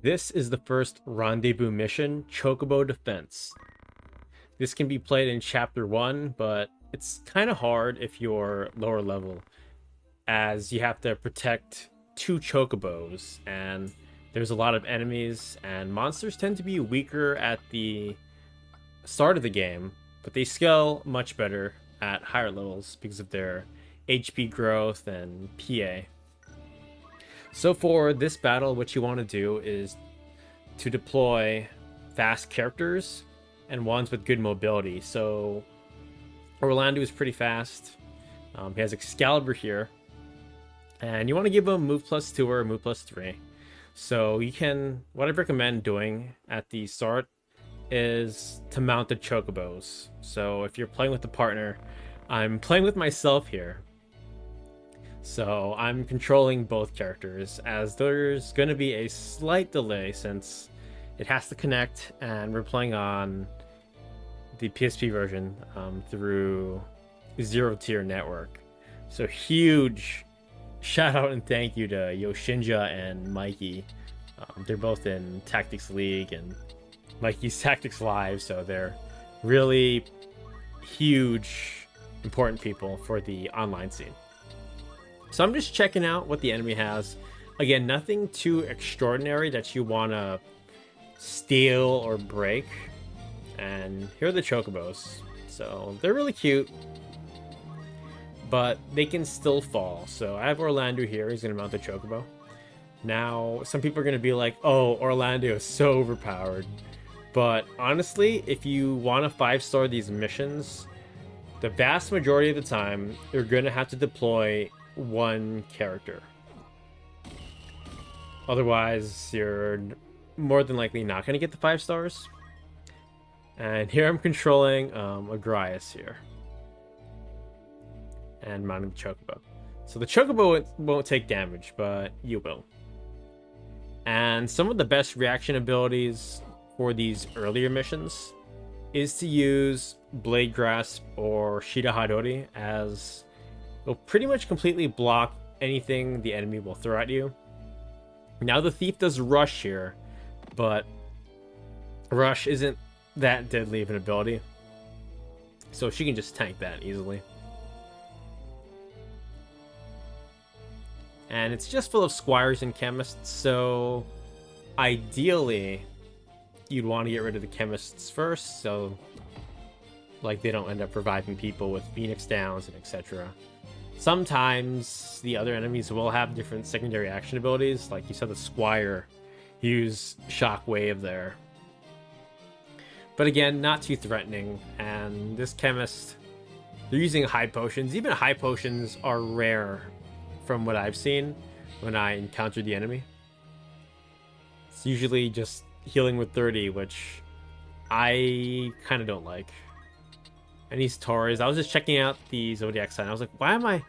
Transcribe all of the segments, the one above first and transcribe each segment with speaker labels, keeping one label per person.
Speaker 1: This is the first Rendezvous mission, Chocobo Defense. This can be played in Chapter 1, but it's kind of hard if you're lower level, as you have to protect two chocobos, and there's a lot of enemies, and monsters tend to be weaker at the start of the game, but they scale much better at higher levels because of their HP growth and PA. So for this battle, what you want to do is to deploy fast characters and ones with good mobility. So Orlando is pretty fast. He has Excalibur here, and you want to give him move plus 2 or move plus 3. So you can, what I recommend doing at the start is to mount the chocobos. So if you're playing with a partner, I'm playing with myself here. So I'm controlling both characters, as there's going to be a slight delay since it has to connect, and we're playing on the PSP version through zero tier network. So huge shout out and thank you to Yoshinja and Mikey. They're both in Tactics League and Mikey's Tactics Live, so they're really huge, important people for the online scene. So I'm just checking out what the enemy has. Again, nothing too extraordinary that you want to steal or break. And here are the chocobos. So they're really cute, but they can still fall. So I have Orlando here. He's going to mount the chocobo. Now, some people are going to be like, oh, Orlando is so overpowered. But honestly, if you want to 5-star these missions, the vast majority of the time, you're going to have to deploy one character. Otherwise, you're more than likely not going to get the 5 stars. And here I'm controlling Agrias here. And mounting the Chocobo. So the Chocobo won't take damage, but you will. And some of the best reaction abilities for these earlier missions is to use Blade Grasp or Shida Hadori, as it'll pretty much completely block anything the enemy will throw at you. Now the Thief does Rush here, but Rush isn't that deadly of an ability, so she can just tank that easily. And it's just full of squires and chemists, so ideally you'd want to get rid of the chemists first, so like they don't end up reviving people with Phoenix Downs and etc. Sometimes the other enemies will have different secondary action abilities, like you saw the Squire use Shockwave there. But again, not too threatening, and this chemist, they're using high potions. Even high potions are rare from what I've seen when I encounter the enemy. It's usually just healing with 30, which I kind of don't like. And these Taurus, I was just checking out the Zodiac sign. I was like, why am I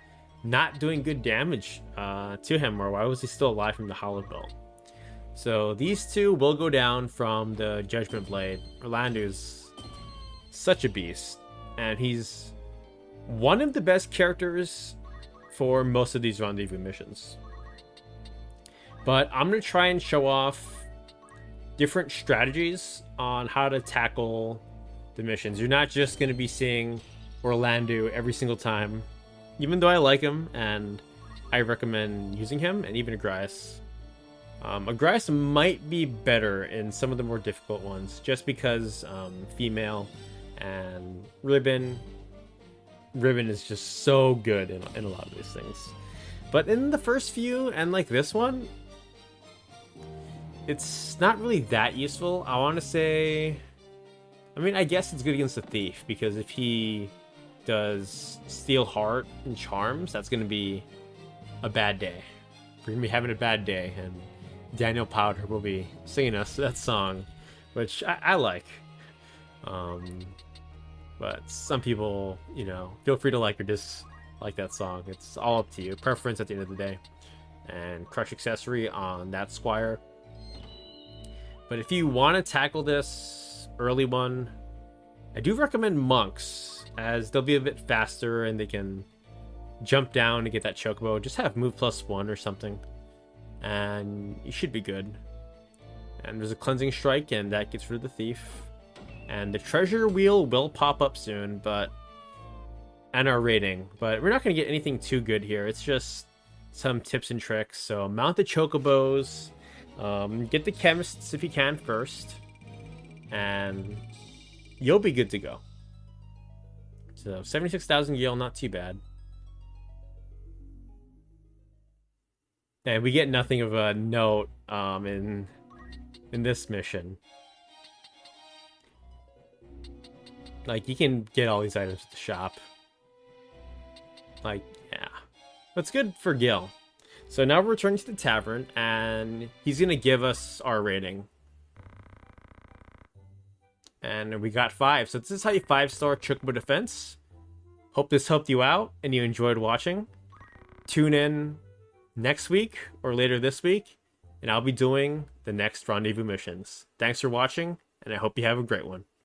Speaker 1: not doing good damage to him, or why was he still alive from the Hollow Belt? So these two will go down from the Judgment Blade. Orlando's such a beast, and he's one of the best characters for most of these Rendezvous missions. But I'm going to try and show off different strategies on how to tackle the missions. You're not just going to be seeing Orlando every single time, even though I like him and I recommend using him, and even Agrias. Agrias might be better in some of the more difficult ones, just because female, and Ribbon is just so good in a lot of these things. But in the first few, and like this one, it's not really that useful. I want to say, I mean, I guess it's good against the Thief, because if he does Steel Heart and Charms, that's going to be a bad day. We're going to be having a bad day, and Daniel Powder will be singing us that song, which I like. But some people, you know, feel free to like or dislike that song. It's all up to you. Preference at the end of the day. And Crush Accessory on that Squire. But if you want to tackle this early one, I do recommend Monks, as they'll be a bit faster and they can jump down to get that Chocobo. Just have move +1 or something, and you should be good. And there's a cleansing strike, and that gets rid of the thief. And the treasure wheel will pop up soon, but... And our rating. But we're not going to get anything too good here. It's just some tips and tricks. So mount the chocobos. Get the chemists if you can first. And you'll be good to go. So 76,000 gil, not too bad. And we get nothing of a note in this mission. Like, you can get all these items at the shop. Like, yeah. That's good for Gil. So now we're returning to the tavern, and he's going to give us our rating. And we got 5. So this is how you 5-star Chocobo Defense. Hope this helped you out, and you enjoyed watching. Tune in next week, or later this week, and I'll be doing the next Rendezvous missions. Thanks for watching, and I hope you have a great one.